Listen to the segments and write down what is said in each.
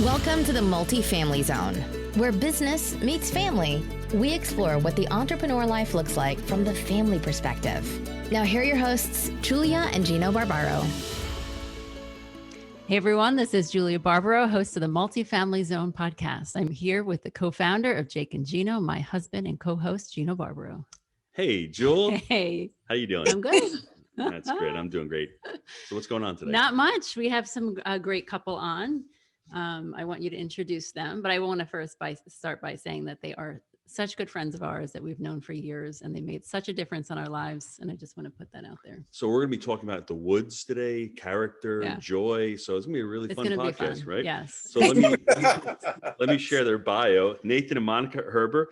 Welcome to the Multifamily Zone, where business meets family. We explore what the entrepreneur life looks like from the family perspective. Now here are your hosts, Julia and Gino Barbaro. Hey everyone, this is Julia Barbaro, host of the Multifamily Zone podcast. I'm here with the co-founder of Jake and Gino, my husband and co-host, Gino Barbaro. Hey, Jewel. Hey. How you doing? I'm good. That's great. I'm doing great. So what's going on today? Not much. We have some great couple on. I want you to introduce them, but I want to first start by saying that they are such good friends of ours that we've known for years, and they made such a difference in our lives. And I just want to put that out there. So we're going to be talking about the woods today, character, joy. So it's going to be a really fun podcast, right? Yes. So let me share their bio. Nathan and Monica Herber,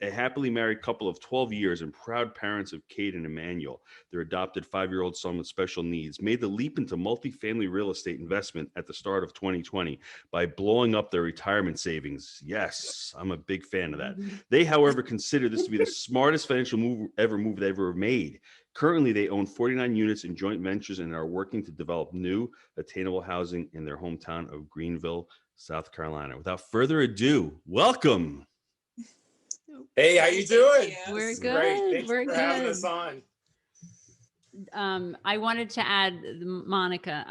a happily married couple of 12 years and proud parents of Kate and Emmanuel. Their adopted 5-year-old son with special needs made the leap into multifamily real estate investment at the start of 2020 by blowing up their retirement savings. Yes, I'm a big fan of that. They, however, consider this to be the smartest financial move they've ever made. Currently, they own 49 units in joint ventures and are working to develop new attainable housing in their hometown of Greenville, South Carolina. Without further ado, welcome. Hey, how you doing? We're good. Great. Thanks We're for good. having us on. I wanted to add, Monica,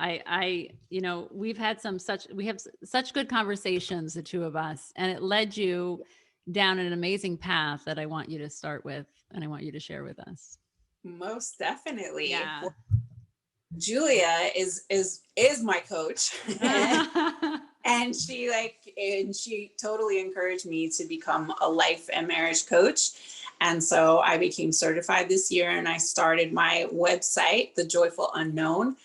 we have such good conversations, the two of us, and it led you down an amazing path that I want you to start with and I want you to share with us. Most definitely. Yeah. Julia is my coach. And she totally encouraged me to become a life and marriage coach. And so I became certified this year, and I started my website, The Joyful Unknown,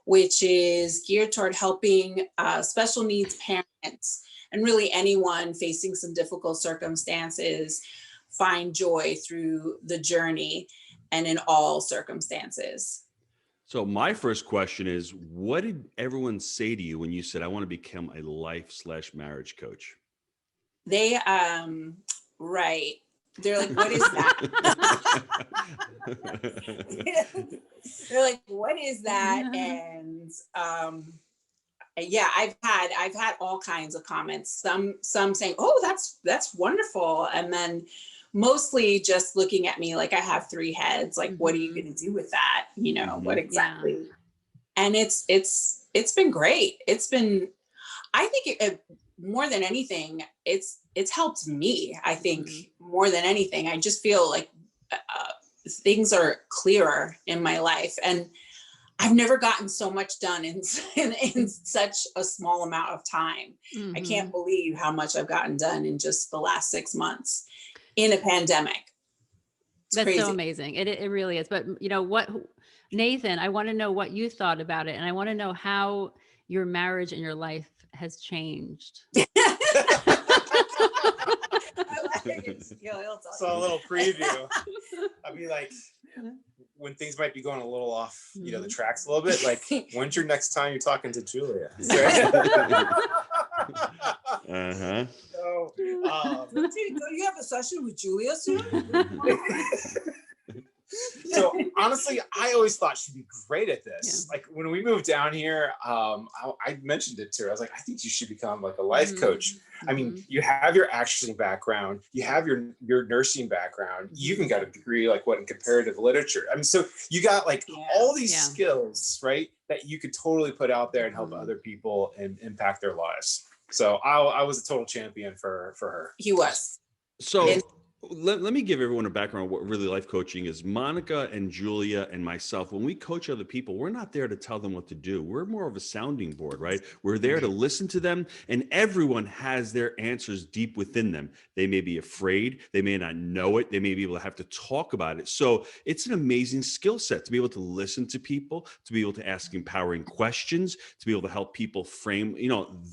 which is geared toward helping special needs parents and really anyone facing some difficult circumstances find joy through the journey and in all circumstances. So my first question is, what did everyone say to you when you said, I want to become a life/marriage coach? They, right. They're like, what is that? They're like, what is that? And I've had all kinds of comments. Some saying, "Oh, that's wonderful," and then mostly just looking at me like I have 3 heads. Like, what are you going to do with that? What exactly? Yeah. And it's been great. It's been, I think more than anything, it's helped me. I think more than anything, I just feel like things are clearer in my life, and I've never gotten so much done in such a small amount of time. Mm-hmm. I can't believe how much I've gotten done in just the last 6 months in a pandemic. That's crazy. So amazing. It really is. But Nathan, I want to know what you thought about it. And I want to know how your marriage and your life has changed. So a little preview. I'd be like, when things might be going a little off, the tracks a little bit, like, when's your next time you're talking to Julia? Uh-huh. So, do you have a session with Julia soon? So honestly, I always thought she'd be great at this. Yeah. Like when we moved down here, I mentioned it to her. I was like, I think you should become like a life coach. I mean, you have your acting background, you have your nursing background, you even got a degree in comparative literature. I mean, so you got all these skills, right, that you could totally put out there and help other people and impact their lives. So I was a total champion for her. He was. So let me give everyone a background on what really life coaching is. Monica and Julia and myself, when we coach other people, we're not there to tell them what to do. We're more of a sounding board, right? We're there to listen to them, and everyone has their answers deep within them. They may be afraid. They may not know it. They may be able to have to talk about it. So it's an amazing skill set to be able to listen to people, to be able to ask empowering questions, to be able to help people frame,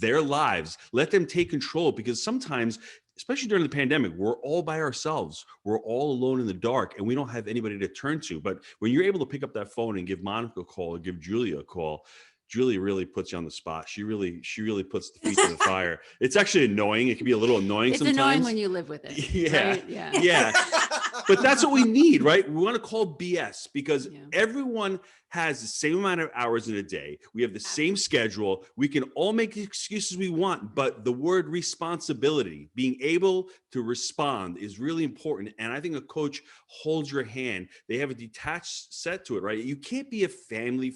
their lives, let them take control, because sometimes, especially during the pandemic, we're all by ourselves. We're all alone in the dark, and we don't have anybody to turn to. But when you're able to pick up that phone and give Monica a call or give Julia a call, Julia really puts you on the spot. She really puts the feet to the fire. It's actually annoying. It can be a little annoying sometimes. It's annoying when you live with it. Yeah. Right? Yeah. But that's what we need, right? We want to call BS because everyone has the same amount of hours in a day. We have the same schedule. We can all make the excuses we want, but the word responsibility, being able to respond, is really important. And I think a coach holds your hand. They have a detached set to it, right? You can't be a family,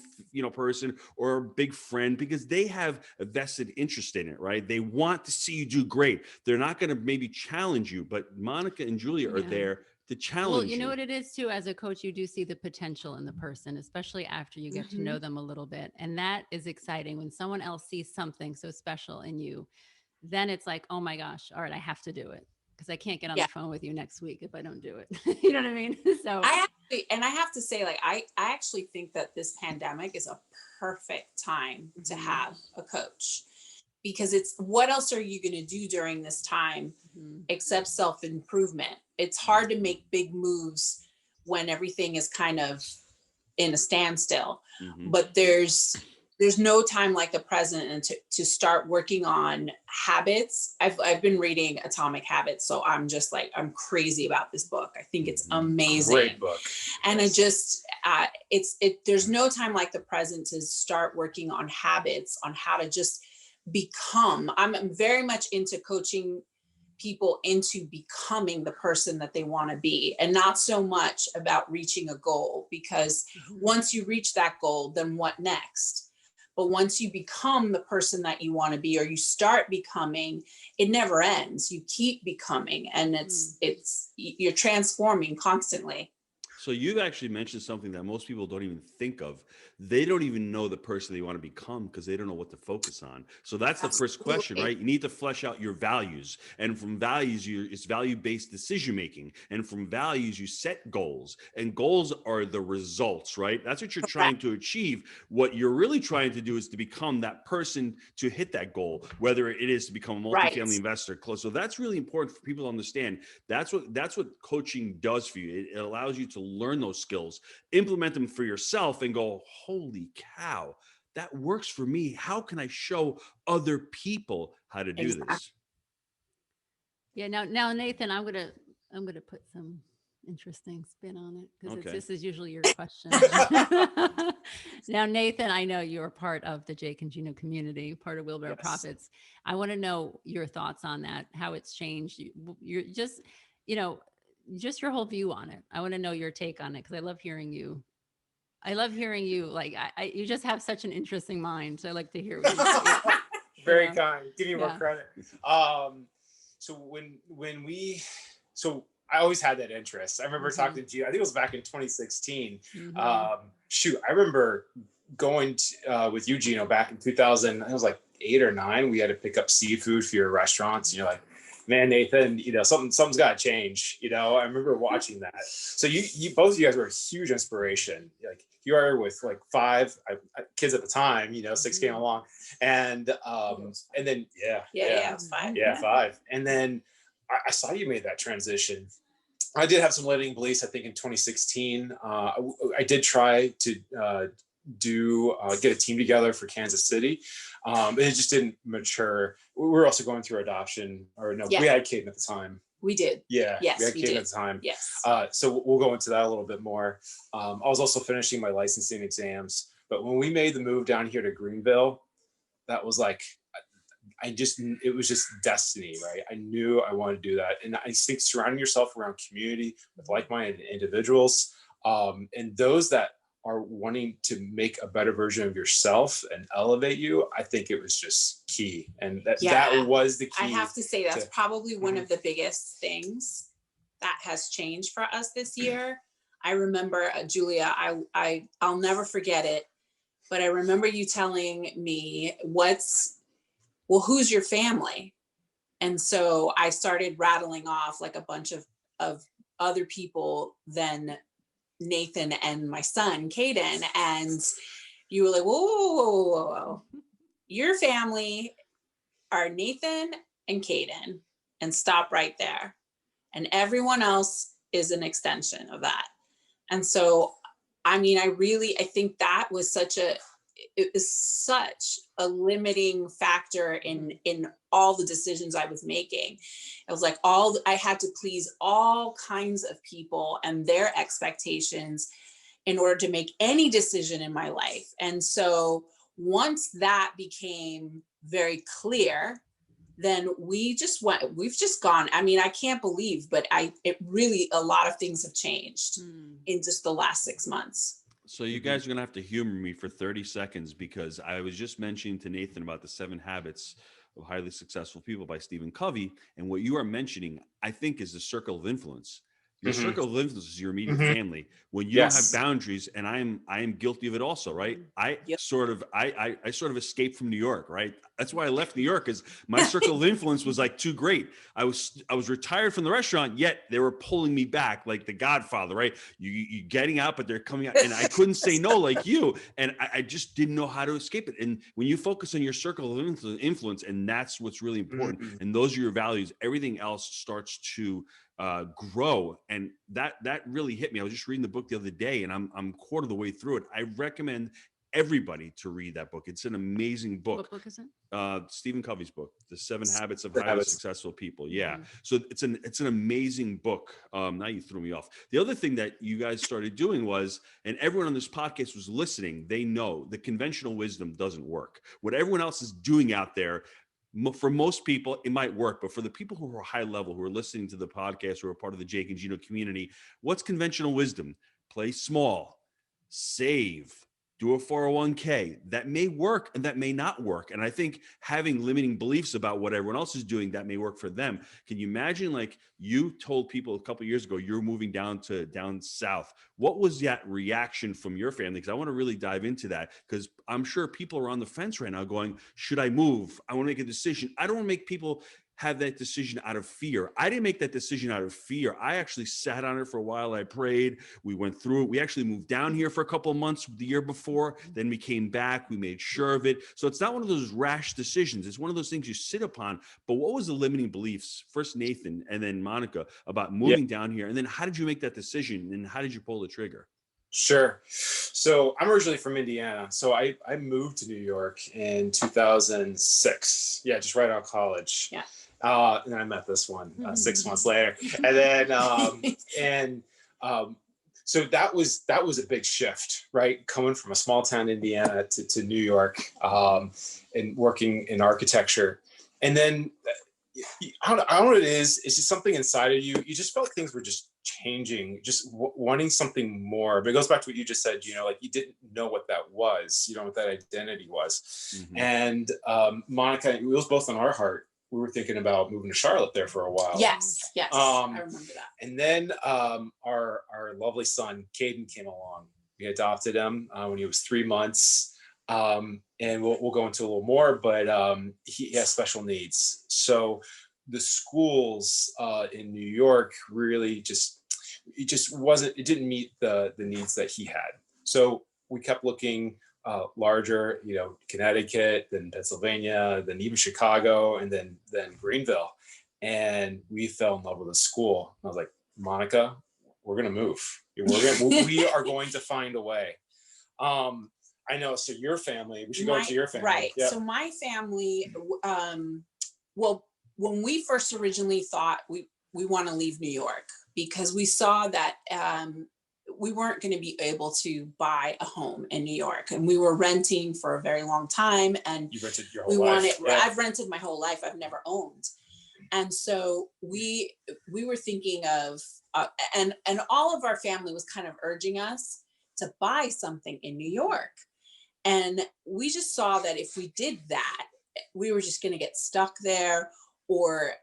person or a big friend, because they have a vested interest in it, right? They want to see you do great. They're not going to maybe challenge you, but Monica and Julia are there to challenge Well, you know what it is too, as a coach, you do see the potential in the person, especially after you get to know them a little bit. And that is exciting when someone else sees something so special in you. Then it's like, oh my gosh, all right, I have to do it, because I can't get on the phone with you next week if I don't do it. You know what I mean? So I have to say, like, I actually think that this pandemic is a perfect time to have a coach, because it's, what else are you going to do during this time except self-improvement? It's hard to make big moves when everything is kind of in a standstill, but there's no time like the present, and to start working on habits. I've been reading Atomic Habits, so I'm just like, I'm crazy about this book. I think it's amazing. Great book. And I just, there's no time like the present to start working on habits, on how to just become. I'm very much into coaching people into becoming the person that they want to be, and not so much about reaching a goal, because once you reach that goal, then what next? But once you become the person that you want to be, or you start becoming, it never ends. You keep becoming, and you're transforming constantly. So you've actually mentioned something that most people don't even think of. They don't even know the person they want to become, because they don't know what to focus on. So that's the first question, right? You need to flesh out your values. And from values, it's value-based decision making. And from values, you set goals. And goals are the results, right? That's what you're trying to achieve. What you're really trying to do is to become that person to hit that goal, whether it is to become a multifamily investor. So that's really important for people to understand. That's what coaching does for you. It allows you to learn those skills, implement them for yourself, and go, holy cow, that works for me. How can I show other people how to do this? Yeah. Now, Nathan, I'm gonna put some interesting spin on it, because this is usually your question. Now, Nathan, I know you're part of the Jake and Gino community, part of Wheelbarrow Profits. I want to know your thoughts on that, how it's changed. You're just, just your whole view on it. I want to know your take on it, because I love hearing you. Like, you just have such an interesting mind. So I like to hear what you say. Very kind. Give me more credit. So I always had that interest. I remember talking to you, I think it was back in 2016. I remember going with you, Gino, back in 2000. It was like 8 or 9. We had to pick up seafood for your restaurants. And you're like, man, Nathan, something's got to change. I remember watching that. So you both of you guys were a huge inspiration. Like, you are with like 5 kids at the time. 6 came along, and then it was 5. Yeah, 5. And then I saw you made that transition. I did have some limiting beliefs. I think in 2016, I did try to get a team together for Kansas City. It just didn't mature. We were also going through adoption, we had Caden at the time. We did. Yeah. Yes, we had Caden at the time. Yes. So we'll go into that a little bit more. I was also finishing my licensing exams, but when we made the move down here to Greenville, that was like, it was just destiny, right? I knew I wanted to do that. And I think surrounding yourself around community with like-minded individuals, and those that are wanting to make a better version of yourself and elevate you, I think it was just key. And that was the key. I have to say that's probably one of the biggest things that has changed for us this year. I remember, Julia, I'll never forget it, but I remember you telling me, who's your family? And so I started rattling off like a bunch of other people than Nathan and my son, Caden. And you were like, whoa. Your family are Nathan and Caden, and stop right there. And everyone else is an extension of that. And so, I think that was such a limiting factor in all the decisions I was making. It was like I had to please all kinds of people and their expectations. in order to make any decision in my life. And so once that became very clear, then we've just gone. I mean, I can't believe, but it really, a lot of things have changed in just the last 6 months. So you guys are going to have to humor me for 30 seconds, because I was just mentioning to Nathan about the 7 Habits of Highly Successful People by Stephen Covey. And what you are mentioning, I think, is the circle of influence. Your circle of influence is your immediate family. When you don't have boundaries, and I am guilty of it also, right? I sort of escaped from New York, right? That's why I left New York, because my circle of influence was like too great. I was retired from the restaurant, yet they were pulling me back like the Godfather, right? You getting out, but they're coming out, and I couldn't say no like you, and I just didn't know how to escape it. And when you focus on your circle of influence, and that's what's really important, and those are your values, everything else starts to grow. And that really hit me. I was just reading the book the other day, and I'm quarter of the way through it. I recommend everybody to read that book. It's an amazing book. What book is it? Stephen Covey's book, The 7 Habits of Highly Successful People. Yeah. So it's an amazing book. Now you threw me off. The other thing that you guys started doing was, and everyone on this podcast was listening, they know the conventional wisdom doesn't work. What everyone else is doing out there, for most people, it might work, but for the people who are high level, who are listening to the podcast, who are part of the Jake and Gino community, what's conventional wisdom? Play small, save, do a 401k. That may work and that may not work. And I think having limiting beliefs about what everyone else is doing, that may work for them. Can you imagine, like, you told people a couple of years ago, you're moving down south. What was that reaction from your family? Because I want to really dive into that, because I'm sure people are on the fence right now going, should I move? I want to make a decision. I don't want to make people have that decision out of fear. I didn't make that decision out of fear. I actually sat on it for a while. I prayed. We went through it. We actually moved down here for a couple of months the year before. Then we came back. We made sure of it. So it's not one of those rash decisions. It's one of those things you sit upon. But what was the limiting beliefs? First Nathan and then Monica about moving down here. And then how did you make that decision? And how did you pull the trigger? Sure. So I'm originally from Indiana. So I moved to New York in 2006. Yeah, just right out of college. Yeah. And then I met this one 6 months later. And then, so that was a big shift, right? Coming from a small town, Indiana, to New York, and working in architecture. And then I don't know what it is. It's just something inside of you. You just felt things were just changing, just wanting something more. But it goes back to what you just said, like you didn't know what that was, what that identity was. And Monica, it was both on our heart. We were thinking about moving to Charlotte there for a while. Yes, I remember that. And then our lovely son, Caden, came along. We adopted him when he was 3 months. And we'll go into a little more, but he has special needs. So the schools in New York really it didn't meet the needs that he had. So we kept looking larger, Connecticut, then Pennsylvania, then even Chicago, and then Greenville. And we fell in love with the school. I was like, Monica, we're going to move. We are going to find a way. I know. So your family, we should go into your family. Right. Yep. So my family, well, when we first originally thought we want to leave New York, because we saw that we weren't going to be able to buy a home in New York, and we were renting for a very long time. And you rented your whole life. I've rented my whole life. I've never owned. And so we were thinking of, and all of our family was kind of urging us to buy something in New York. And we just saw that if we did that, we were just going to get stuck there, or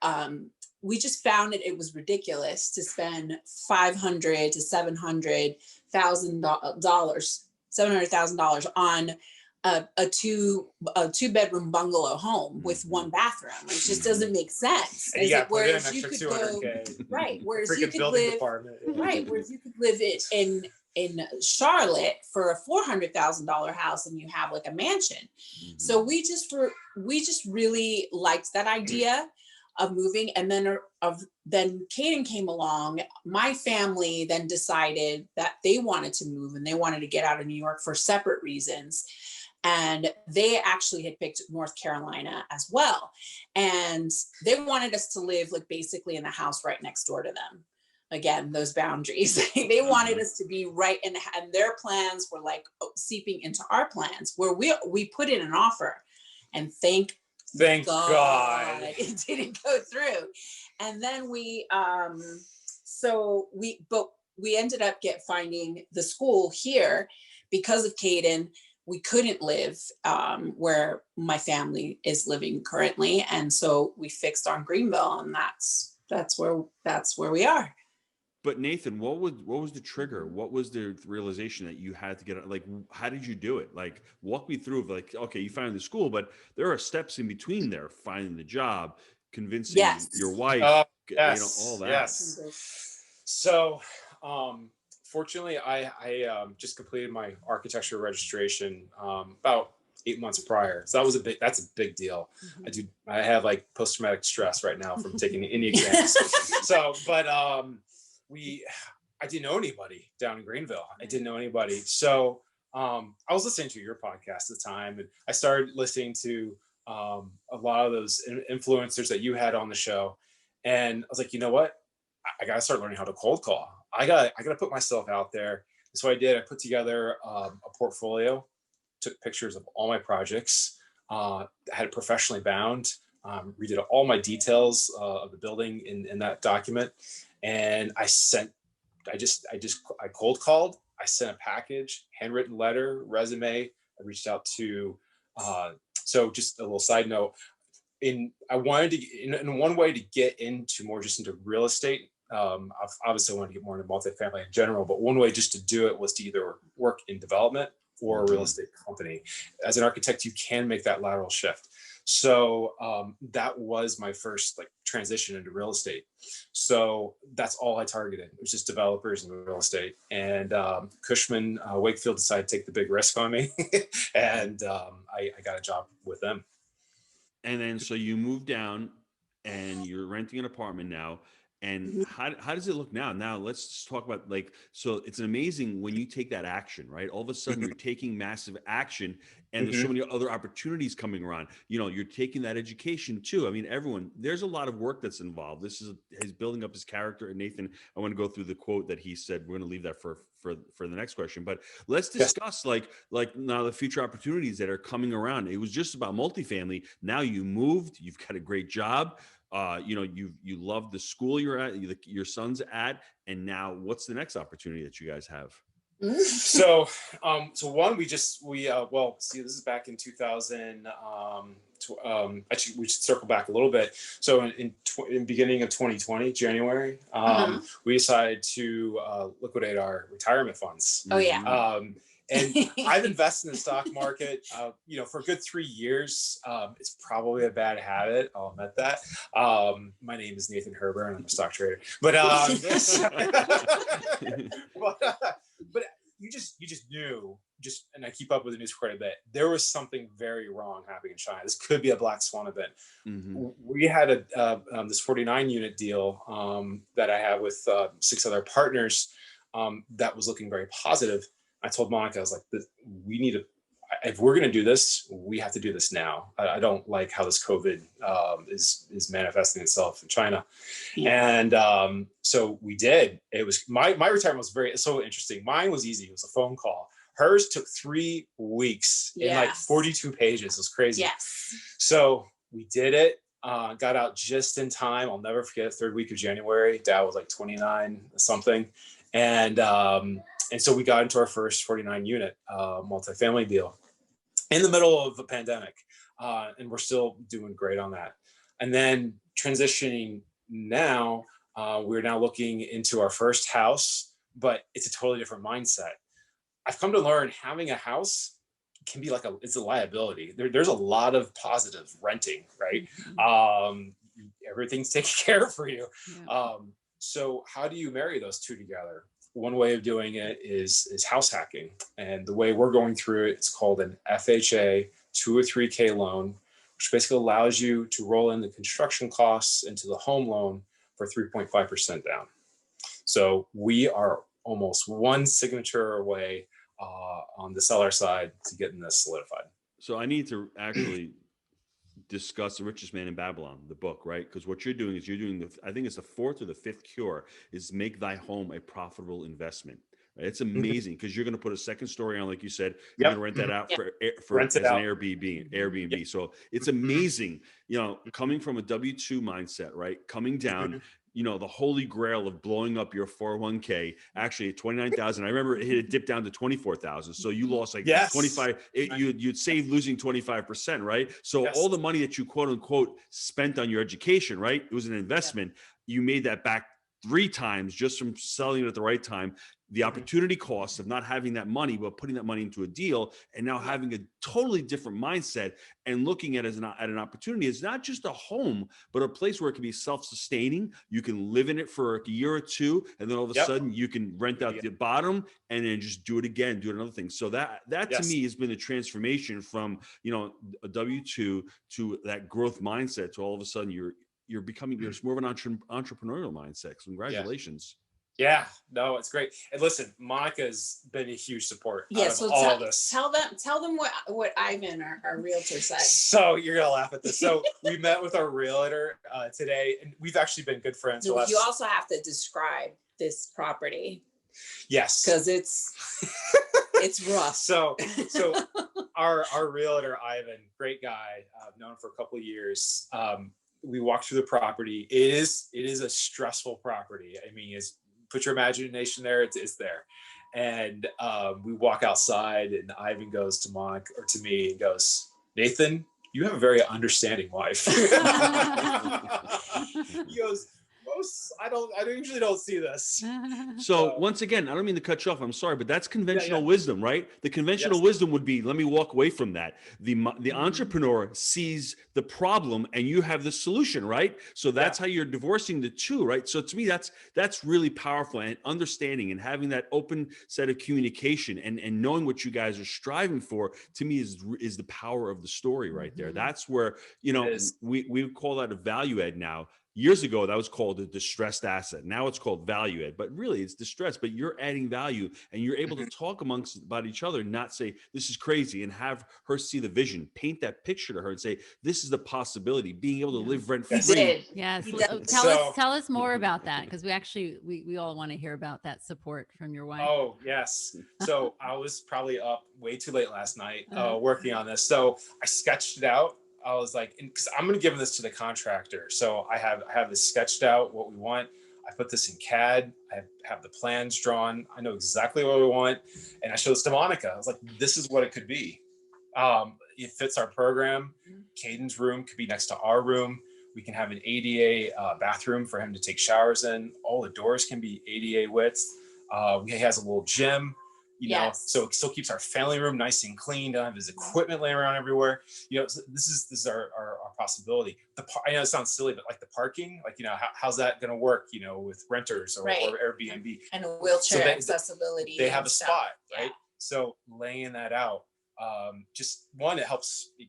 we just found it was ridiculous to spend $500,000 to $700,000 on a two bedroom bungalow home with one bathroom. It just doesn't make sense. Whereas you could go, right. Whereas you could live, right. Whereas you could live in Charlotte for a $400,000 house, and you have like a mansion. So we just really liked that idea of moving. And then Caden came along. My family then decided that they wanted to move, and they wanted to get out of New York for separate reasons. And they actually had picked North Carolina as well. And they wanted us to live like basically in the house right next door to them. again, those boundaries. They wanted us to be right, and their plans were like seeping into our plans, where we put in an offer, and thank God it didn't go through. And then we ended up finding the school here because of Caden. We couldn't live where my family is living currently, and so we fixed on Greenville, and that's where we are. But Nathan, what was the trigger? What was the realization that you had to get, like, how did you do it? Like, walk me through, like, okay, you found the school, but there are steps in between there, finding the job, convincing your wife, all that. Yes. So, fortunately, I just completed my architecture registration about 8 months prior. So that's a big deal. Mm-hmm. I have like post-traumatic stress right now from taking any exams. I didn't know anybody down in Greenville. I didn't know anybody. So I was listening to your podcast at the time, and I started listening to a lot of those influencers that you had on the show. And I was like, you know what? I got to start learning how to cold call. I got to put myself out there. So I did. I put together a portfolio, took pictures of all my projects, had it professionally bound, redid all my details of the building in that document. And I cold called. I sent a package, handwritten letter, resume. I reached out to, so just a little side note, in one way to get into real estate. Obviously I wanted to get more into multifamily in general, but one way just to do it was to either work in development or a real estate company. As an architect, you can make that lateral shift. So that was my first transition into real estate. So that's all I targeted. It was just developers and real estate. And Cushman Wakefield decided to take the big risk on me, and I got a job with them. And then so you moved down, and you're renting an apartment now. And how does it look now? Now let's just talk about, so it's amazing when you take that action, right? All of a sudden you're taking massive action, and there's so many other opportunities coming around. You're taking that education too. I mean, there's a lot of work that's involved. This is his building up his character. And Nathan, I want to go through the quote that he said. We're going to leave that for the next question, but let's discuss like now the future opportunities that are coming around. It was just about multifamily. Now you moved, you've got a great job. You love the school you're at, your son's at, and now what's the next opportunity that you guys have? So one, this is back in 2000. Actually, we should circle back a little bit. So in beginning of 2020, January, we decided to liquidate our retirement funds. Oh yeah. And I've invested in the stock market, for a good 3 years. It's probably a bad habit. I'll admit that. My name is Nathan Herbert, and I'm a stock trader. But but you just knew, and I keep up with the news quite a bit. There was something very wrong happening in China. This could be a black swan event. We had this 49 unit deal that I had with 6 other partners that was looking very positive. I told Monica, I was like, if we're going to do this, we have to do this now. I don't like how this COVID is manifesting itself in China. Yeah. And so we did. It was my retirement was so interesting. Mine was easy. It was a phone call. Hers took 3 weeks in 42 pages. It was crazy. Yes. So we did it. Got out just in time. I'll never forget, 3rd week of January. Dad was like 29 something. And so we got into our first 49 unit multifamily deal in the middle of the pandemic. And we're still doing great on that. And then transitioning now, we're now looking into our first house, but it's a totally different mindset. I've come to learn having a house can be it's a liability. There's a lot of positive renting, right? Everything's taken care of for you. Yeah. So how do you marry those two together? One way of doing it is house hacking. And the way we're going through it, it's called an FHA 2 or 3K loan, which basically allows you to roll in the construction costs into the home loan for 3.5% down. So we are almost one signature away on the seller side to getting this solidified. So I need to actually discuss The Richest Man in Babylon, the book, right? Because what you're doing is I think it's the fourth or the fifth cure is make thy home a profitable investment. It's amazing because you're going to put a second story on, like you said, you're going to rent that out for as an Airbnb. Yep. So it's amazing, coming from a W-2 mindset, right? Coming down, the holy grail of blowing up your 401k, actually at 29,000. I remember it dipped down to 24,000. So you lost 25, you'd save losing 25%, right? So all the money that you quote unquote spent on your education, right? It was an investment. You made that back 3 times just from selling it at the right time. The opportunity cost of not having that money, but putting that money into a deal and now having a totally different mindset and looking at it at an opportunity. It's not just a home, but a place where it can be self-sustaining. You can live in it for a year or 2, and then all of a sudden you can rent out the bottom and then just do it again, do another thing. So that to me has been the transformation from, a W-2 to that growth mindset to all of a sudden you're becoming, there's more of an entrepreneurial mindset. Congratulations. Yeah, no, it's great. And listen, Monica's been a huge support. Yeah, so all this. Tell them what Ivan, our realtor, said. So you're gonna laugh at this. So we met with our realtor today, and we've actually been good friends. You also have to describe this property. Yes, because it's rough. So our realtor Ivan, great guy. I've known him for a couple of years. We walked through the property. It is a stressful property. I mean, put your imagination there. It's there. And we walk outside and Ivan goes to Monica or to me and goes, "Nathan, you have a very understanding wife." He goes, I usually don't see this. So once again, I don't mean to cut you off. I'm sorry, but that's conventional wisdom, right? The conventional wisdom would be, let me walk away from that. The entrepreneur sees the problem and you have the solution, right? So that's how you're divorcing the two, right? So to me, that's really powerful, and understanding and having that open set of communication and knowing what you guys are striving for, to me is the power of the story right there. That's where, we call that a value add now. Years ago, that was called a distressed asset. Now it's called value add, but really it's distressed, but you're adding value and you're able to talk about each other, not say, this is crazy, and have her see the vision, paint that picture to her and say, this is the possibility, being able to live rent free. Yes. Tell us more about that. Because we all want to hear about that support from your wife. Oh, yes. So I was probably up way too late last night working on this. So I sketched it out. I was like, because I'm going to give this to the contractor. So I have this sketched out, what we want. I put this in CAD. I have the plans drawn. I know exactly what we want. And I showed this to Monica. I was like, this is what it could be. It fits our program. Caden's room could be next to our room. We can have an ADA bathroom for him to take showers in. All the doors can be ADA width. He has a little gym. So it still keeps our family room nice and clean. Don't have his equipment laying around everywhere. So this is our possibility. I know it sounds silly, but like the parking, how's that going to work? With renters or Airbnb and a wheelchair accessibility. They have a spot, right? So laying that out, just one, it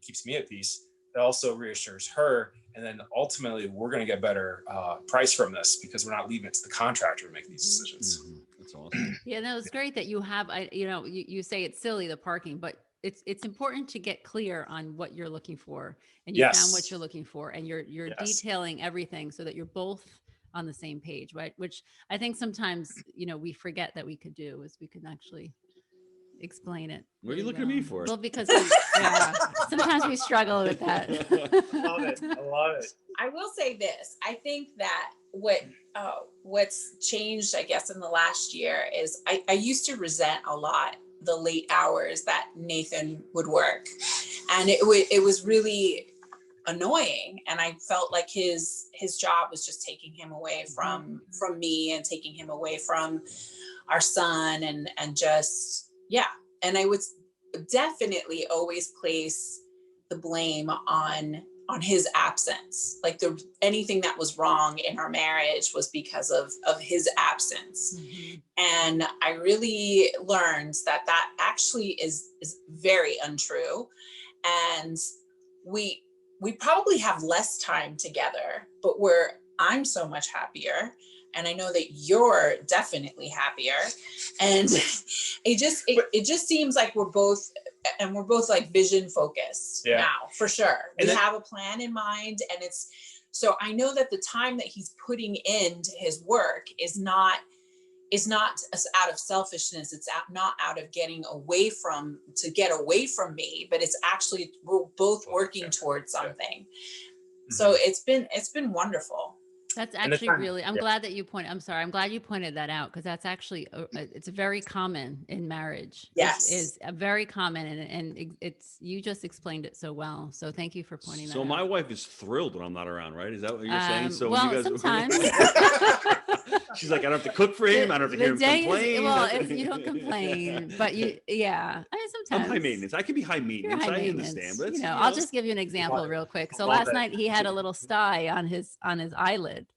keeps me at peace. It also reassures her, and then ultimately we're going to get better price from this because we're not leaving it to the contractor to make these decisions. That's awesome. Yeah, no, it's great that you have, you say it's silly, the parking, but it's important to get clear on what you're looking for, and you found what you're looking for, and you're detailing everything so that you're both on the same page, right? Which I think sometimes, we forget that we could do, is we can actually explain it. What are you looking at me for? Well, because sometimes we struggle with that. Love it. I love it. I will say this. I think that what's changed, I guess, in the last year is I used to resent a lot the late hours that Nathan would work, and it was really annoying, and I felt like his job was just taking him away from me and taking him away from our son, and just and I would definitely always place the blame on his absence. Like anything that was wrong in our marriage was because of his absence. And I really learned that actually is very untrue. And we probably have less time together, but I'm so much happier. And I know that you're definitely happier. And it just seems like we're both and we're both like vision focused now, for sure. We have a plan in mind, and so I know that the time that he's putting into his work is not out of selfishness. It's not out of getting away from me, but it's actually, we're both working towards something. So it's been wonderful. That's actually really, I'm glad that you I'm glad you pointed that out, because that's actually, it's very common in marriage. Yes. It's very common, and it's, you just explained it so well. So thank you for pointing that out. So my wife is thrilled when I'm not around, right? Is that what you're saying? So well, when you guys, sometimes. She's like, I don't have to cook for him. I don't have to hear him complain. Well, you don't complain, but I mean, sometimes. I'm high maintenance. I can be high maintenance. High I maintenance. understand. But it's, I'll just give you an example real quick. So last night he had a little sty on his eyelid.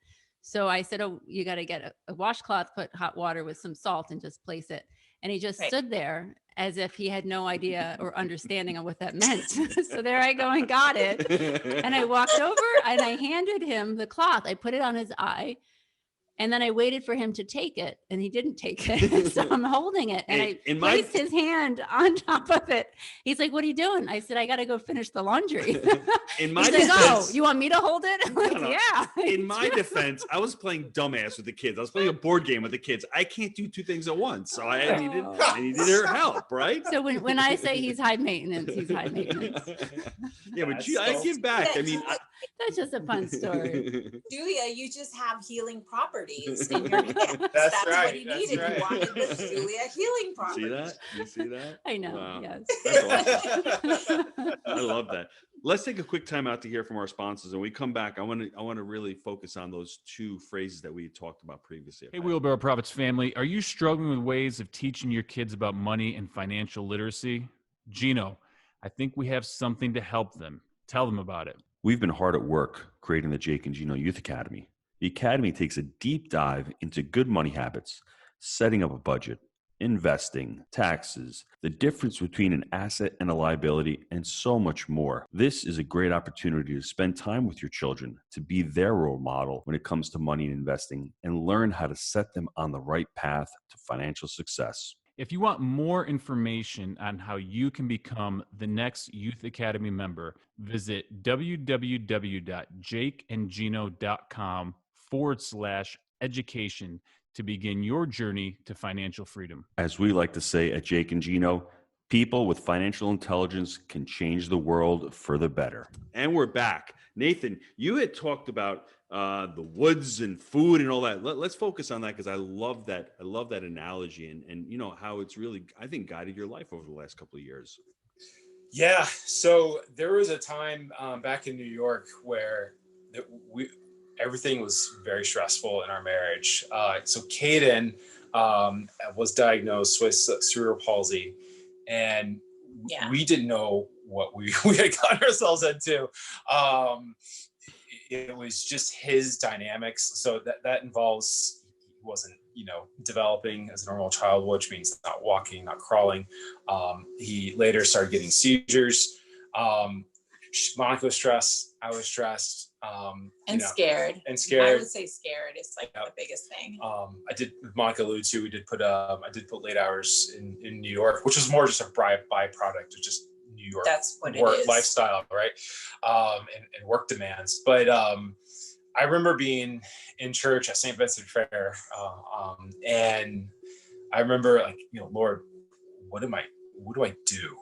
So I said, oh, you got to get a washcloth, put hot water with some salt, and just place it. And he just stood there as if he had no idea or understanding of what that meant. So there I go and got it. And I walked over and I handed him the cloth. I put it on his eye. And then I waited for him to take it, and he didn't take it. So I'm holding it, and I placed his hand on top of it. He's like, "What are you doing?" I said, "I got to go finish the laundry." In my He's defense, like, "Oh, you want me to hold it?" I'm like, yeah. In my defense, I was playing dumbass with the kids. I was playing a board game with the kids. I can't do two things at once, so I needed her help, right? So when I say he's high maintenance, he's high maintenance. Yeah, but I give back. I mean, that's just a fun story. Julia, you just have healing properties in your hand. That's right. What he needed. Right. You wanted the Julia healing properties. See that? You see that? I know. Wow. Yes. That's awesome. I love that. Let's take a quick time out to hear from our sponsors, and when we come back, I want to really focus on those two phrases that we talked about previously. Hey, Wheelbarrow Profits family, are you struggling with ways of teaching your kids about money and financial literacy? Gino, I think we have something to help them. Tell them about it. We've been hard at work creating the Jake and Gino Youth Academy. The Academy takes a deep dive into good money habits, setting up a budget, investing, taxes, the difference between an asset and a liability, and so much more. This is a great opportunity to spend time with your children, to be their role model when it comes to money and investing, and learn how to set them on the right path to financial success. If you want more information on how you can become the next Youth Academy member, visit www.jakeandgino.com/education to begin your journey to financial freedom. As we like to say at Jake and Gino, people with financial intelligence can change the world for the better. And we're back. Nathan, you had talked about the woods and food and all that. Let's focus on that, because I love that. I love that analogy, and you know how it's really, I think, guided your life over the last couple of years. Yeah. So there was a time back in New York where everything was very stressful in our marriage. So Caden was diagnosed with cerebral palsy, and we didn't know what we had gotten ourselves into. It was just his dynamics. So that involves, he wasn't, developing as a normal child, which means not walking, not crawling. He later started getting seizures. Monica was stressed. I was stressed. Scared. And scared. I would say scared is like the biggest thing. I did, Monica alluded to, I did put late hours in New York, which was more just a byproduct of just New York. That's what work it is. Lifestyle, right? And work demands. But I remember being in church at St. Vincent Fair, and I remember Lord, what do I do?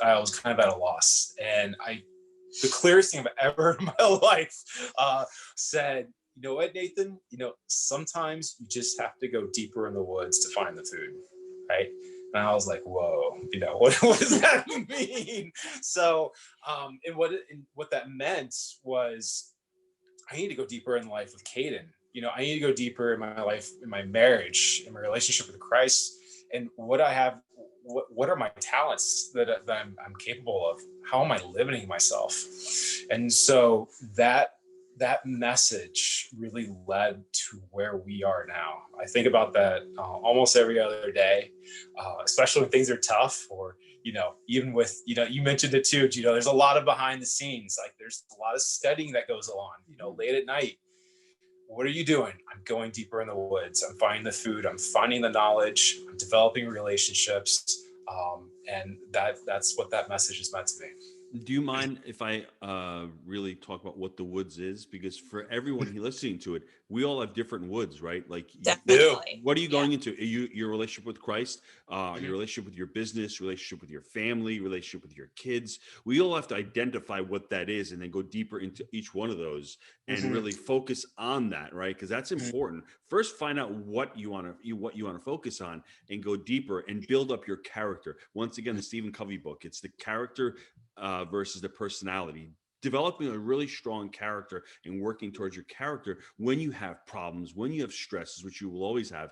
I was kind of at a loss, and the clearest thing I've ever heard in my life said, you know what, Nathan, sometimes you just have to go deeper in the woods to find the food, right? And I was like, whoa, what does that mean? So, and what that meant was, I need to go deeper in the life of Caden. I need to go deeper in my life, in my marriage, in my relationship with Christ, and what I have. What are my talents that I'm capable of? How am I limiting myself? And so that message really led to where we are now. I think about that almost every other day, especially when things are tough, or even with you mentioned it too, Gino. There's a lot of behind the scenes. Like there's a lot of studying that goes on. Late at night. What are you doing? I'm going deeper in the woods. I'm finding the food. I'm finding the knowledge. I'm developing relationships. And that's what that message is meant to be. Do you mind if I really talk about what the woods is? Because for everyone here listening to it, we all have different woods, right? Like, Definitely. what are you going into? Are your relationship with Christ, your relationship with your business, relationship with your family, relationship with your kids. We all have to identify what that is and then go deeper into each one of those and really focus on that, right? Because that's important. First, find out what you want to focus on and go deeper and build up your character. Once again, the Stephen Covey book, it's the character versus the personality. Developing a really strong character and working towards your character when you have problems, when you have stresses, which you will always have.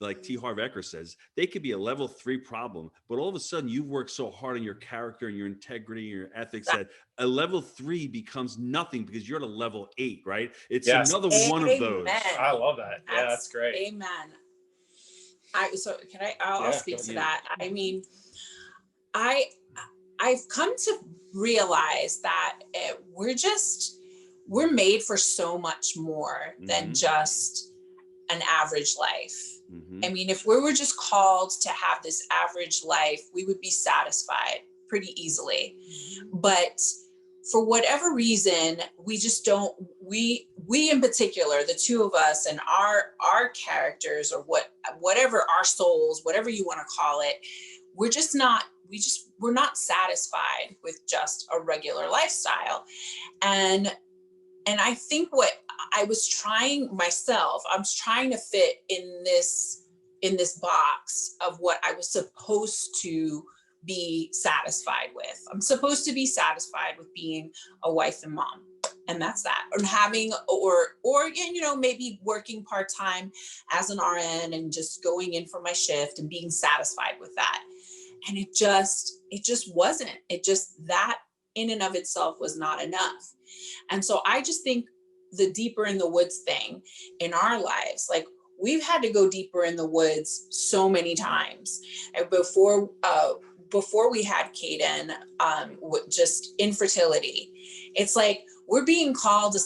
Like T. Harv Eker says, they could be a level 3 problem, but all of a sudden you've worked so hard on your character and your integrity and your ethics that a level 3 becomes nothing because you're at a level 8, right? It's another one of those. I love that. Yeah, that's great. Amen. I'll speak to that. I mean, I've come to realize that we're made for so much more than just an average life. I mean, if we were just called to have this average life, we would be satisfied pretty easily. But for whatever reason, we just don't, we in particular, the two of us and our characters or whatever our souls, whatever you want to call it, we're not satisfied with just a regular lifestyle. And I think what I was trying to fit in this box of what I was supposed to be satisfied with. I'm supposed to be satisfied with being a wife and mom. And that's that. And having, or maybe working part-time as an RN and just going in for my shift and being satisfied with that. And it just wasn't. That in and of itself was not enough. And so I just think the deeper in the woods thing in our lives, like we've had to go deeper in the woods so many times. And before we had Caden, just infertility, it's like we're being called to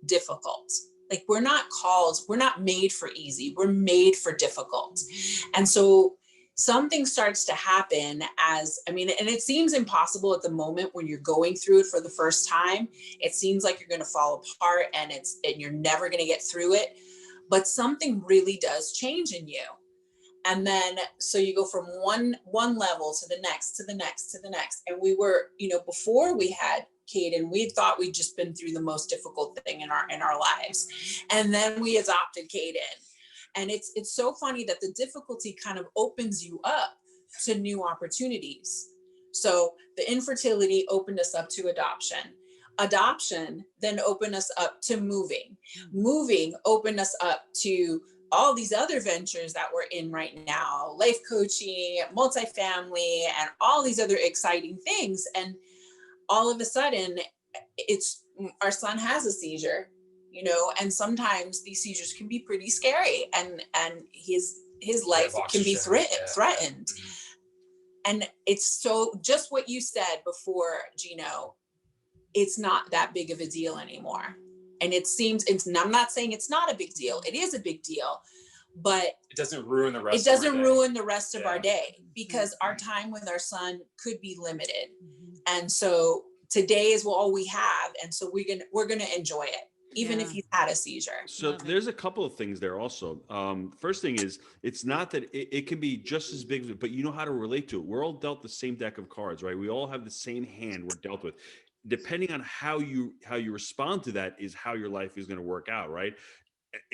difficult. Like we're not made for easy, we're made for difficult. And so something starts to happen and it seems impossible at the moment when you're going through it for the first time. It seems like you're going to fall apart and you're never going to get through it, but something really does change in you. And then, so you go from one level to the next, to the next, to the next. And we were, before we had Caden, we thought we'd just been through the most difficult thing in our lives. And then we adopted Caden. And it's so funny that the difficulty kind of opens you up to new opportunities. So the infertility opened us up to adoption. Adoption then opened us up to moving. Moving opened us up to all these other ventures that we're in right now, life coaching, multifamily, and all these other exciting things. And all of a sudden, our son has a seizure. And sometimes these seizures can be pretty scary, and his life can be threatened. And it's so just what you said before, Gino, it's not that big of a deal anymore. And I'm not saying it's not a big deal. It is a big deal, but it doesn't ruin the rest. It doesn't ruin the rest of our day, because our time with our son could be limited. And so today is all we have. And so we're going to enjoy it, even if he's had a seizure. So there's a couple of things there also. First thing is, it's not that it can be just as big, but you know how to relate to it. We're all dealt the same deck of cards, right? We all have the same hand we're dealt with. Depending on how you respond to that is how your life is going to work out, right?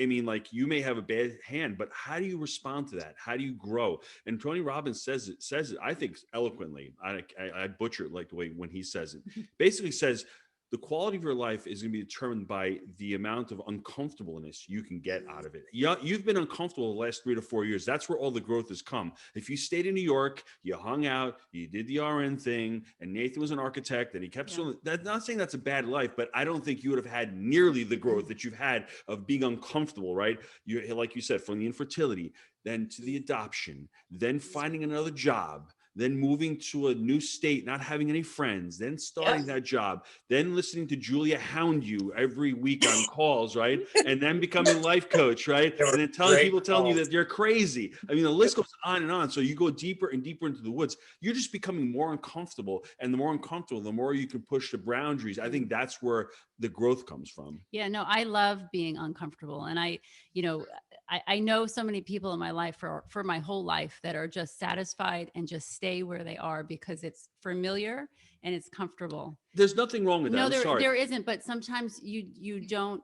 I mean, like, you may have a bad hand, but how do you respond to that? How do you grow? And Tony Robbins says it, I think, eloquently. I butcher it like the way when he says it. Basically says, the quality of your life is going to be determined by the amount of uncomfortableness you can get out of it. You've been uncomfortable the last 3 to 4 years. That's where all the growth has come. If you stayed in New York, you hung out, you did the RN thing, and Nathan was an architect, and he kept that's not saying that's a bad life, but I don't think you would have had nearly the growth that you've had of being uncomfortable, right? Like you said, from the infertility, then to the adoption, then finding another job, then moving to a new state, not having any friends, then starting that job, then listening to Julia hound you every week on calls, right? And then becoming a life coach, right? And then telling you that you're crazy. I mean, the list goes on and on. So you go deeper and deeper into the woods. You're just becoming more uncomfortable. And the more uncomfortable, the more you can push the boundaries. I think that's where the growth comes from. Yeah, no, I love being uncomfortable. And I know so many people in my life for my whole life that are just satisfied and just stay where they are because it's familiar and it's comfortable. There's nothing wrong with that. No, there isn't. But sometimes you don't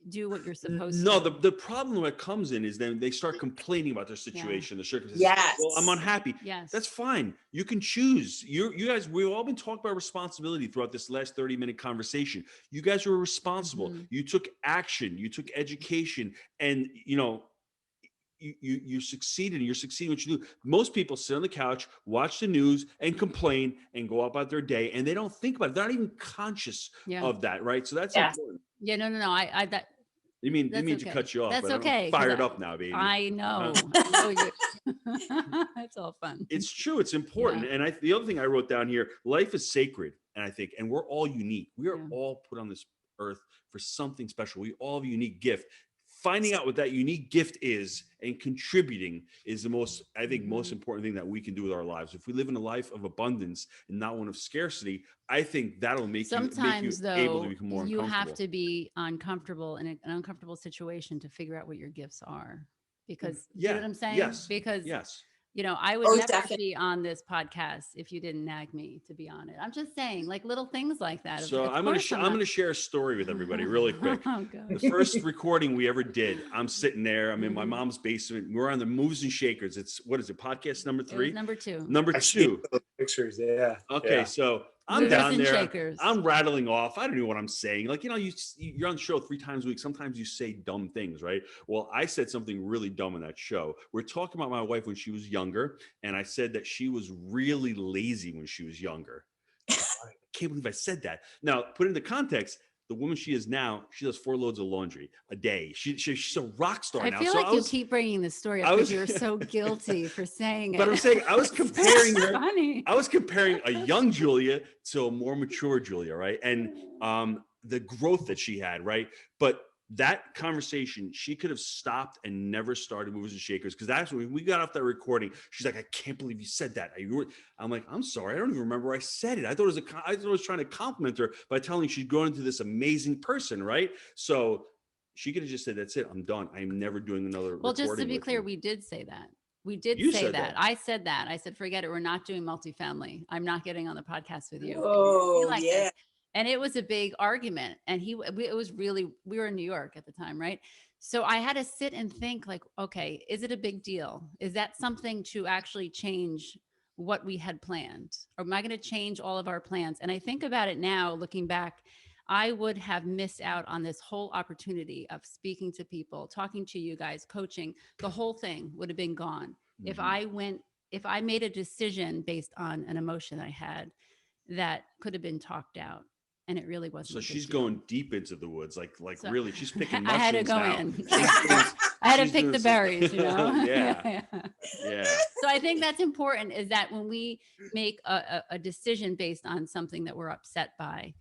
do what you're supposed to. No, the problem that comes in is then they start complaining about their situation, the circumstances. Yes. Well, I'm unhappy. Yes. That's fine. You can choose. You guys, we've all been talking about responsibility throughout this last 30-minute conversation. You guys were responsible. Mm-hmm. You took action. You took education, and you succeeded, and you're succeeding what you do. Most people sit on the couch, watch the news, and complain and go about their day, and they don't think about it. They're not even conscious of that, right? So that's important. Yeah, no. I that. You mean okay. to cut you off? That's but okay. I'm fired up now, baby. I know. I know you. It's all fun. It's true. It's important. Yeah. And the other thing I wrote down here: life is sacred, and I think, and we're all unique. We are all put on this earth for something special. We all have a unique gift. Finding out what that unique gift is and contributing is the most important thing that we can do with our lives. If we live in a life of abundance and not one of scarcity, I think that'll make you able to become more uncomfortable. You have to be uncomfortable in an uncomfortable situation to figure out what your gifts are. Because you know what I'm saying? Yes. Because yes. I would never be on this podcast if you didn't nag me to be on it. I'm just saying, like little things like that. So I'm going to share a story with everybody really quick. Oh, God. The first recording we ever did, I'm sitting there. I'm in my mom's basement. We're on the Movers and Shakers. What is it? Podcast number 3? Number 2. Number 2. Pictures. Yeah. Okay. Yeah. So I'm Movers down and there. Shakers. I'm rattling off. I don't know what I'm saying. Like, you're on the show 3 times a week. Sometimes you say dumb things, right? Well, I said something really dumb in that show. We're talking about my wife when she was younger. And I said that she was really lazy when she was younger. I can't believe I said that. Now, put into context, the woman she is now, she does 4 loads of laundry a day. She's a rock star now. I feel like you keep bringing this story up because you're so guilty for saying it. But I'm saying I was comparing her. Funny. I was comparing a young Julia to a more mature Julia, right? And the growth that she had, right? But that conversation, she could have stopped and never started Movers and Shakers, because that's when we got off that recording. She's like, I can't believe you said that. I'm like, I'm sorry, I don't even remember I said it. I thought I was trying to compliment her by telling her she's grown into this amazing person, right? So she could have just said, that's it, I'm done. I'm never doing another recording. Well, just to be clear, you. we did say that. We did say that. I said that. I said, forget it. We're not doing multifamily. I'm not getting on the podcast with you. Oh, like yeah. this. And it was a big argument. And we were in New York at the time, right? So I had to sit and think like, okay, is it a big deal? Is that something to actually change what we had planned? Or am I going to change all of our plans? And I think about it now, looking back, I would have missed out on this whole opportunity of speaking to people, talking to you guys, coaching. The whole thing would have been gone. Mm-hmm. If I made a decision based on an emotion I had that could have been talked out. And it really wasn't. So she's going deep into the woods, like so, really. She's picking mushrooms I had to go now. in. I had to pick the berries, Yeah. So I think that's important, is that when we make a decision based on something that we're upset by,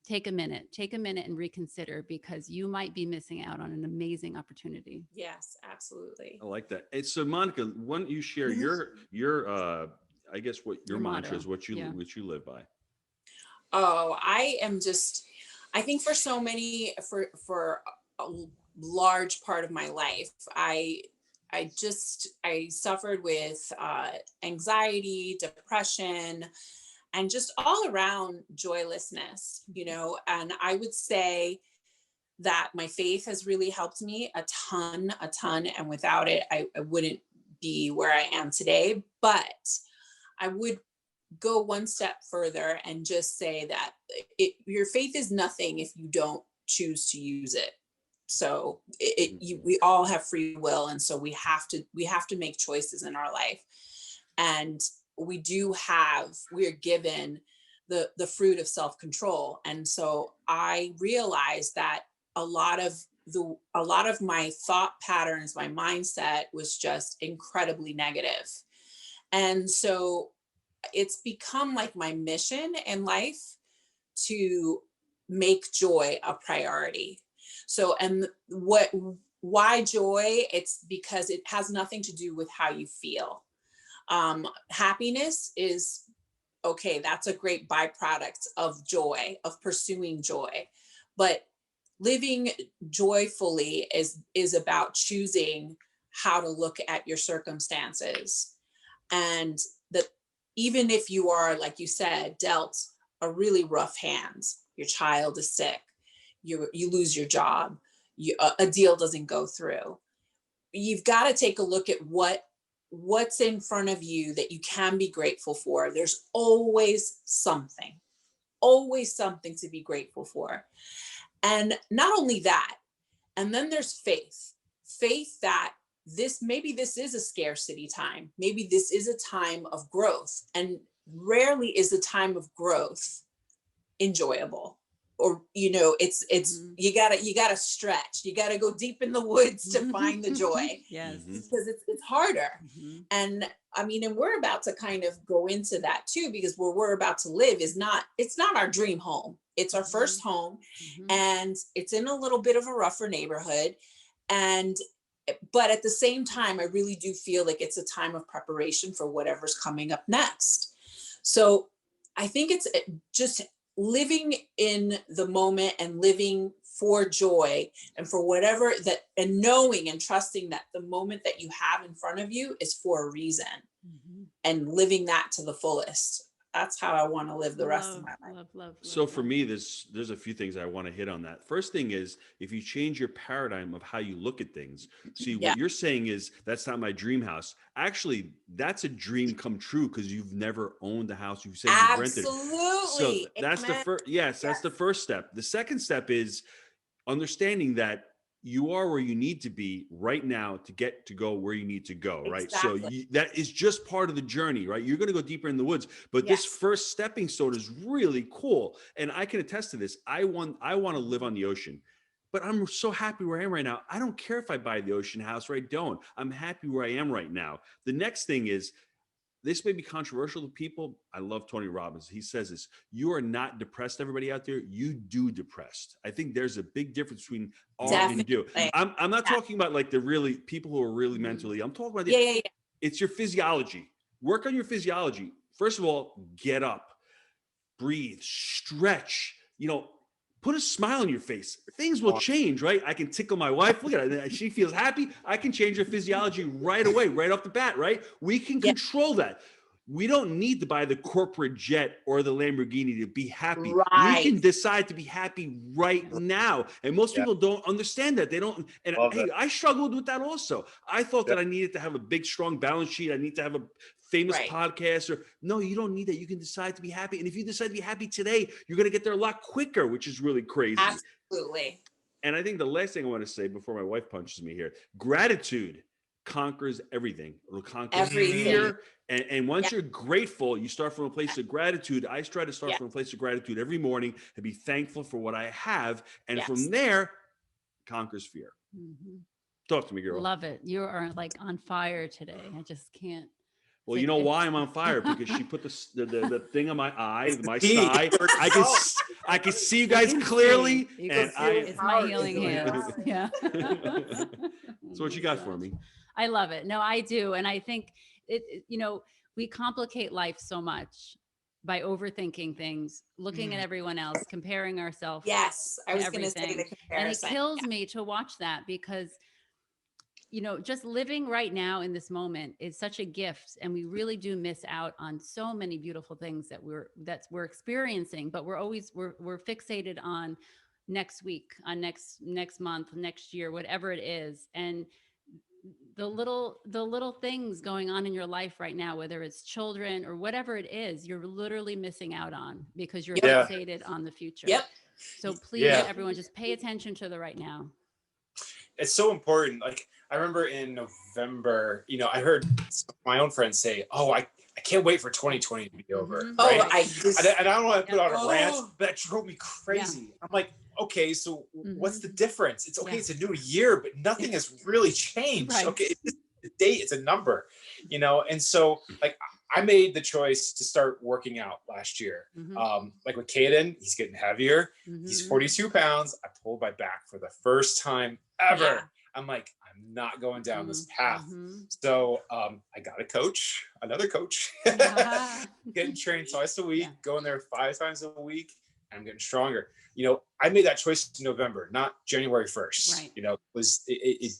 take a minute and reconsider, because you might be missing out on an amazing opportunity. Yes, absolutely. I like that. And so, Monica, why don't you share your I guess what your mantra is, what you live by? Oh, I think for so many, for a large part of my life, I suffered with anxiety, depression, and just all around joylessness, and I would say that my faith has really helped me a ton. And without it, I wouldn't be where I am today. But I would go one step further and just say that your faith is nothing if you don't choose to use it. So we all have free will, and so we have to make choices in our life, and we are given the fruit of self-control. And so I realized that a lot of my thought patterns, my mindset was just incredibly negative. And so it's become like my mission in life to make joy a priority. So, and why joy? It's because it has nothing to do with how you feel. Happiness is, okay, that's a great byproduct of joy, of pursuing joy. But living joyfully is about choosing how to look at your circumstances. And that even if you are, like you said, dealt a really rough hand, your child is sick, you lose your job, a deal doesn't go through, you've got to take a look at what's in front of you that you can be grateful for. There's always something to be grateful for. And not only that, and then there's faith that maybe this is a scarcity time. Maybe this is a time of growth, and rarely is the time of growth enjoyable. Or, it's you gotta stretch, you gotta go deep in the woods to find the joy. Yes. Because it's harder. And and we're about to kind of go into that too, because where we're about to live it's not our dream home. It's our first home, and it's in a little bit of a rougher neighborhood. But at the same time, I really do feel like it's a time of preparation for whatever's coming up next. So I think it's just living in the moment and living for joy and for whatever that, and knowing and trusting that the moment that you have in front of you is for a reason, and living that to the fullest. That's how I want to live the rest of my life. So for me, there's a few things I want to hit on that. First thing is, if you change your paradigm of how you look at things, see what you're saying is, that's not my dream house. Actually, that's a dream come true, because you've never owned a house. You said you've rented. Absolutely. So that's the first. Yes, that's the first step. The second step is understanding that you are where you need to be right now to get to go where you need to go, right? Exactly. So that is just part of the journey, right? You're going to go deeper in the woods, but this first stepping stone is really cool. And I can attest to this. I want to live on the ocean, but I'm so happy where I am right now. I don't care if I buy the ocean house or I don't. I'm happy where I am right now. The next thing is, this may be controversial to people. I love Tony Robbins. He says this: you are not depressed, everybody out there. You do depressed. I think there's a big difference between are and do. I'm not talking about like the really people who are really mentally. I'm talking about it's your physiology. Work on your physiology. First of all, get up, breathe, stretch, put a smile on your face. Things will change, right? I can tickle my wife. Look at her. She feels happy. I can change her physiology right away, right off the bat, right? We can control that. We don't need to buy the corporate jet or the Lamborghini to be happy. Right. We can decide to be happy right now. And most people don't understand that. They don't. And hey, I struggled with that also. I thought that I needed to have a big, strong balance sheet. I need to have a famous podcast. No, you don't need that. You can decide to be happy. And if you decide to be happy today, you're going to get there a lot quicker, which is really crazy. Absolutely. And I think the last thing I want to say before my wife punches me here, gratitude conquers everything. It'll conquer fear. And once you're grateful, you start from a place of gratitude. I try to start from a place of gratitude every morning and be thankful for what I have. And from there, conquers fear. Talk to me, girl. Love it. You are like on fire today. I just can't. Well, you know why I'm on fire? Because she put the thing on my eye, my side. I can see you guys clearly. It's my healing hands. Yeah. So what you got for me? I love it. No, I do. And I think we complicate life so much by overthinking things, looking at everyone else, comparing ourselves. Yes. I was going to say the comparison. And it kills me to watch that, because just living right now in this moment is such a gift, and we really do miss out on so many beautiful things that we're experiencing, but we're fixated on next week, on next month, next year, whatever it is. And the little things going on in your life right now, whether it's children or whatever it is, you're literally missing out on because you're fixated on the future. Yep. So please, everyone, just pay attention to the right now. It's so important. Like, I remember in November, I heard my own friends say, "Oh, I can't wait for 2020 to be over." Right? I don't want to put on a rant, but that drove me crazy. I'm like, okay, so what's the difference? It's okay, it's a new year, but nothing has really changed. Right. Okay, it's a date, it's a number, and so like I made the choice to start working out last year. Like with Caden, he's getting heavier. He's 42 pounds. I pulled my back for the first time ever. Yeah. I'm like, I'm not going down this path. So I got a coach, another coach, getting trained twice a week, going there 5 times a week. And I'm getting stronger. You know, I made that choice in November, not January 1st. Right. You know,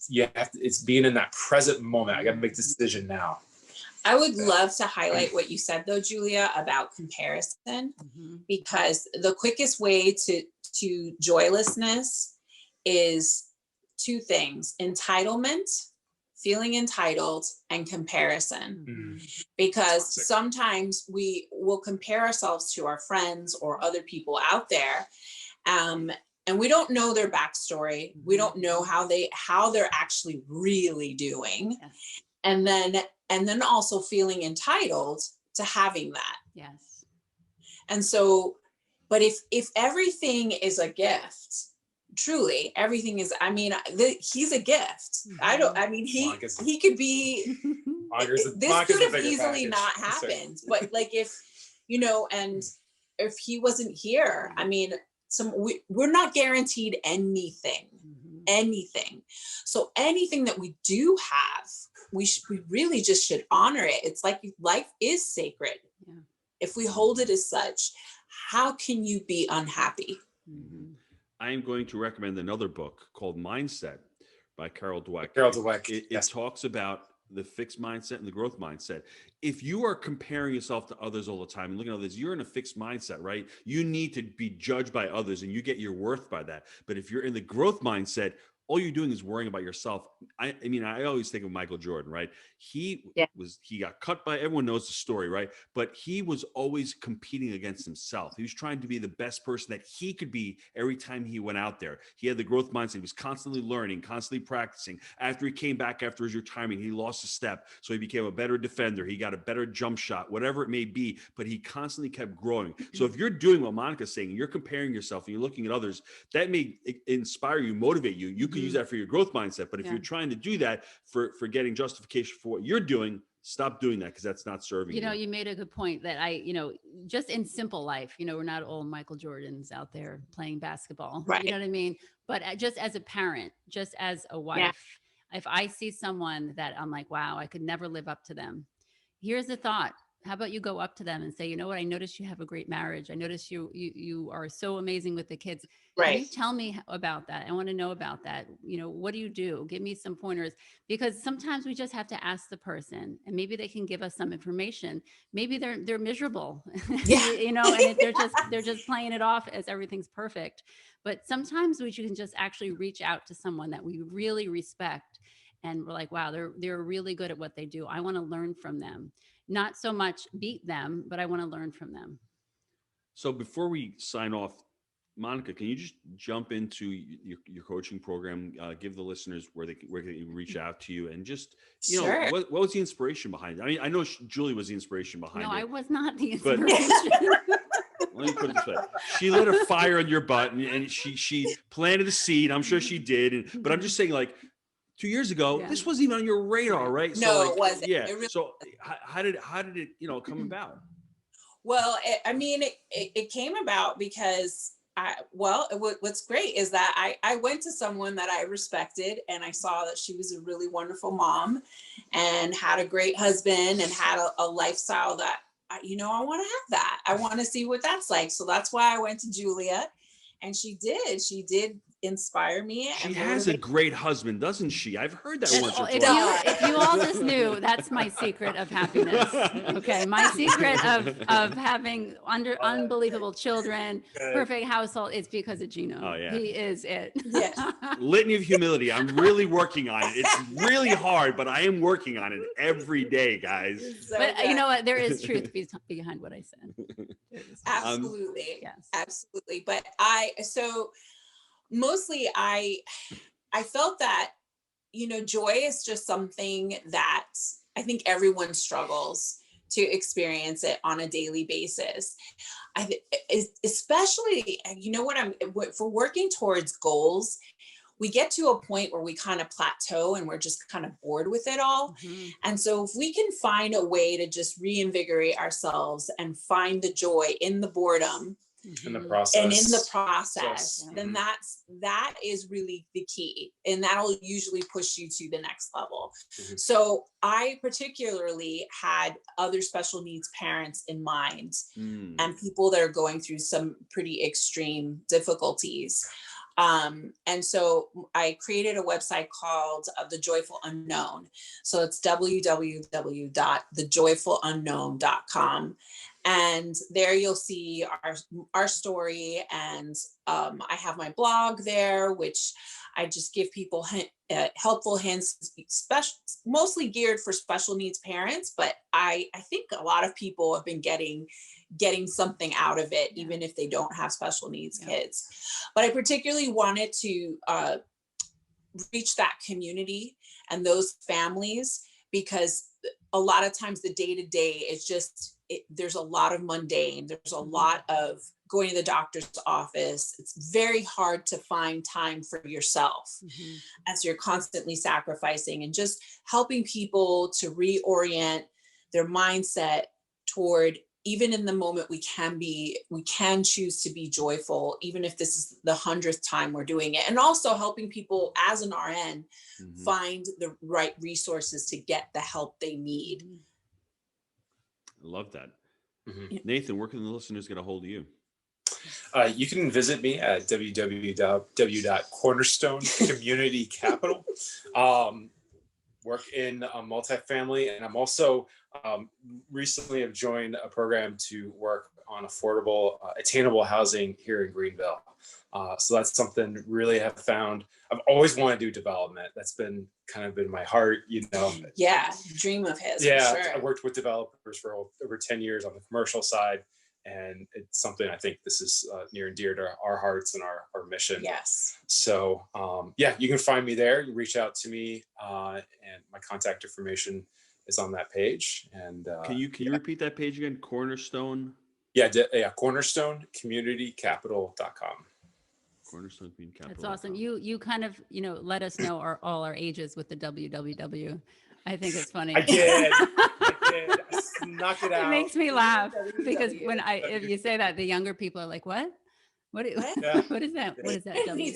you have to, it's being in that present moment. I got to make this decision now. I would love to highlight what you said though, Julia, about comparison, because the quickest way to joylessness is 2 things: entitlement, feeling entitled, and comparison. Because sometimes we will compare ourselves to our friends or other people out there. And we don't know their backstory. We don't know how they're actually really doing. Yes. And then also feeling entitled to having that. Yes. And so, but if everything is a gift, truly everything is, I mean, he's a gift. He could be, this could have easily not happened, but like if, you know, and if he wasn't here, I mean, we're not guaranteed anything. So anything that we do have, we really just should honor it. It's like life is sacred. Yeah. If we hold it as such, how can you be unhappy? I am going to recommend another book called Mindset by Carol Dweck. It talks about the fixed mindset and the growth mindset. If you are comparing yourself to others all the time and looking at others, you're in a fixed mindset, right? You need to be judged by others and you get your worth by that. But if you're in the growth mindset, all you're doing is worrying about yourself. I mean, I always think of Michael Jordan, right? He got cut by, everyone knows the story, right? But he was always competing against himself. He was trying to be the best person that he could be every time he went out there. He had the growth mindset. He was constantly learning, constantly practicing. After he came back after his retirement, he lost a step. So he became a better defender. He got a better jump shot, whatever it may be, but he constantly kept growing. So if you're doing what Monica's saying, you're comparing yourself and you're looking at others, that may inspire you, motivate you. You can use that for your growth mindset. But if you're trying to do that for getting justification for what you're doing, stop doing that, because that's not serving you. You know, you made a good point that just in simple life, we're not all Michael Jordans out there playing basketball. Right. You know what I mean? But just as a parent, just as a wife, if I see someone that I'm like, wow, I could never live up to them. Here's the thought. How about you go up to them and say, you know what? I noticed you have a great marriage. I noticed you are so amazing with the kids. Right. Can you tell me about that? I want to know about that. What do you do? Give me some pointers, because sometimes we just have to ask the person, and maybe they can give us some information. Maybe they're miserable, and if they're just playing it off as everything's perfect. But sometimes we can just actually reach out to someone that we really respect, and we're like, wow, they're really good at what they do. I want to learn from them. Not so much beat them, but I want to learn from them. So before we sign off, Monica, can you just jump into your coaching program? Give the listeners where they can reach out to you, and just Sure. What was the inspiration behind it? I mean, I know Julie was the inspiration behind it. No, I was not the inspiration. Let me put it this way: she lit a fire in your butt, and she planted a seed. I'm sure she did, but I'm just saying, like, 2 years ago, this wasn't even on your radar, right? No, it wasn't. Yeah. It really so how did it come about? Well, it came about because what's great is that I went to someone that I respected, and I saw that she was a really wonderful mom and had a great husband and had a lifestyle that, I want to have that. I want to see what that's like. So that's why I went to Julia, and she did inspire me. She has a great husband, doesn't she? I've heard that once or twice. If you all just knew, that's my secret of happiness. Okay, my secret of having unbelievable children, perfect household, is because of Gino. Oh yeah, he is it. Yes. Litany of humility. I'm really working on it. It's really hard, but I am working on it every day, guys. So but good. You know what? There is truth behind what I said. Absolutely. Yes. Absolutely. But mostly I felt that, joy is just something that I think everyone struggles to experience it on a daily basis. Especially, for working towards goals, we get to a point where we kind of plateau and we're just kind of bored with it all. And so if we can find a way to just reinvigorate ourselves and find the joy in the boredom, in the process, and in the process, then that is really the key, and that'll usually push you to the next level. So I particularly had other special needs parents in mind, and people that are going through some pretty extreme difficulties. And so I created a website called The Joyful Unknown. So it's www.thejoyfulunknown.com. And there you'll see our story. And I have my blog there, which I just give people helpful hints, mostly geared for special needs parents. But I think a lot of people have been getting something out of it, even if they don't have special needs kids. But I particularly wanted to reach that community and those families, because a lot of times the day-to-day is just, there's a lot of mundane. There's a lot of going to the doctor's office. It's very hard to find time for yourself as you're constantly sacrificing, and just helping people to reorient their mindset toward, even in the moment, we can choose to be joyful, even if this is the 100th time we're doing it. And also helping people as an RN find the right resources to get the help they need. I love that. Nathan, where can the listeners get a hold of you? You can visit me at www.cornerstonecommunitycapital. Work in multifamily, and I'm also recently have joined a program to work on affordable, attainable housing here in Greenville. So that's something really have found. I've always wanted to do development. That's been my heart, Yeah, dream of his. Yeah, for sure. I worked with developers for over 10 years on the commercial side, and it's something I think this is near and dear to our hearts and our mission. Yes. So you can find me there. You reach out to me, and my contact information is on that page. And can you repeat that page again? Cornerstone. CornerstoneCommunityCapital.com. Cornerstone Community Capital. That's awesome. You kind of, let us know all our ages with the www. I think it's funny. I did. I snuck it out. It makes me laugh because if you say that, the younger people are like, what? What is that? What is that W?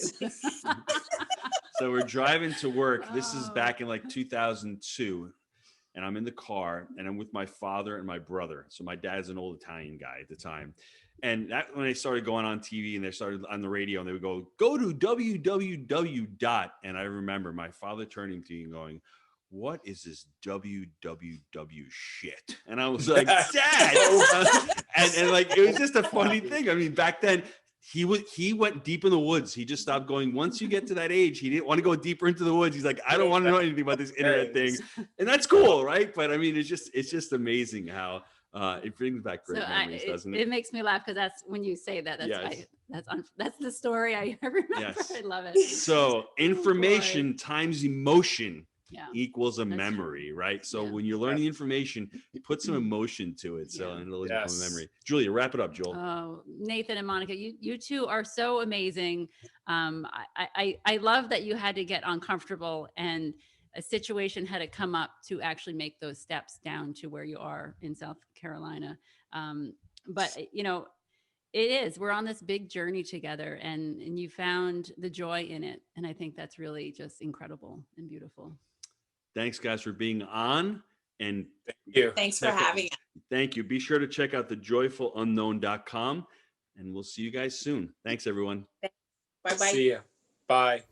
So we're driving to work. This is back in like 2002. And I'm in the car and I'm with my father and my brother. So my dad's an old Italian guy at the time. And that when they started going on TV and they started on the radio and they would go to www. And I remember my father turning to me and going, what is this www shit? And I was like, Dad. and like, it was just a funny thing. I mean, back then he went deep in the woods. He just stopped going. Once you get to that age, he didn't want to go deeper into the woods. He's like, I don't want to know anything about this internet thing. And that's cool, right? But I mean, it's just amazing how it brings back great memories, doesn't it? It makes me laugh because that's when you say that. That's the story I remember. Yes. I love it. So information times emotion equals a memory, right? So when you learn the information, you put some emotion to it. So and it'll become a memory. Julia, wrap it up, Joel. Oh, Nathan and Monica, you two are so amazing. I love that you had to get uncomfortable and a situation had to come up to actually make those steps down to where you are in South Carolina. But we're on this big journey together and you found the joy in it. And I think that's really just incredible and beautiful. Thanks, guys, for being on. And thank you. Thanks for having us. Thank you. Be sure to check out thejoyfulunknown.com, and we'll see you guys soon. Thanks, everyone. Bye-bye. See ya. Bye.